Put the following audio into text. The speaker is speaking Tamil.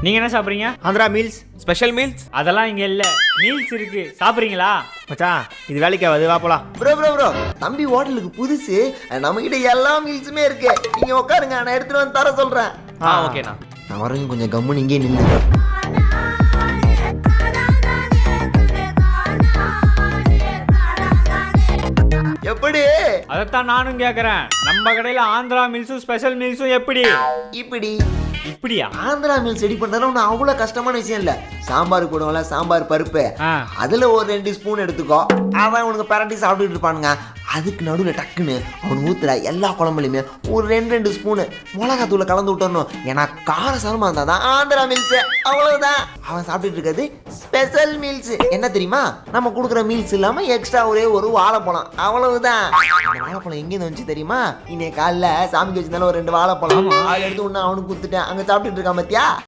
நீங்க என்ன சாப்பிடுறீங்க? ஆந்திரா மீல்ஸ். ஸ்பெஷல் மீல்ஸ் அதெல்லாம் இங்க இல்ல. மீல்ஸ் இருக்கு, சாப்பிடுறீங்களா? மச்சான் இது வேலைக்கு ஆகாது, வா போலாம். ப்ரோ தம்பி ஹோட்டலுக்கு புதுசு, நம்ம கிட்ட எல்லா மீல்ஸுமே இருக்கு. நீங்க உட்காருங்க, நான் எடுத்துட்டு வந்து தர சொல்றேன். ஓகேண்ணா. நான் வரேங்க, கொஞ்சம் கம்முன்னு இங்கே நின்று. எப்படி? அதைத்தான் நானும் கேக்குறேன். நம்ம கடையில ஆந்திரா மீல்ஸும் ஸ்பெஷல் மீல்ஸும் எப்படி? இப்படி இப்படியா? ஆந்திரா மீல்ஸ் ரெடி பண்றதுல ஒன்றும் அவ்வளோ கஷ்டமான விஷயம் இல்லை. சாம்பார் போடுவோம்ல, சாம்பார் பருப்பு, அதுல ஒரு 2 ஸ்பூன் எடுத்துக்கோ. அவன் உனக்கு பரட்டி சாப்பிட்டுட்டு இருப்பானுங்க. அதுக்கு நடுவில் டக்குன்னு அவன் ஊத்துற எல்லா குழம்புலையுமே ஒரு 2 ஸ்பூனு மிளகாத்தூளை கலந்து விட்டுறணும். ஏன்னா காரசாரமா இருந்தால் தான் ஆந்திரா மீல்ஸ். அவ்வளவுதான். அவன் சாப்பிட்டுட்டு இருக்கிறது ஸ்பெஷல் மீல்ஸ். என்ன தெரியுமா? நம்ம கொடுக்குற மீல்ஸ் இல்லாம எக்ஸ்ட்ரா ஒரே ஒரு வாழைப்பழம். அவ்வளவுதான். அந்த வாழைப்பழம் எங்கேருந்து வந்துச்சு தெரியுமா? இன்னைக்கு காலைல சாமிக்கு வச்சிருந்தாலும் ஒரு 2 வாழைப்பழம் அதில் எடுத்து ஒன்று அவனுக்கு கொடுத்துட்டேன். அங்கே சாப்பிட்டுட்டு இருக்கான் பத்தியா?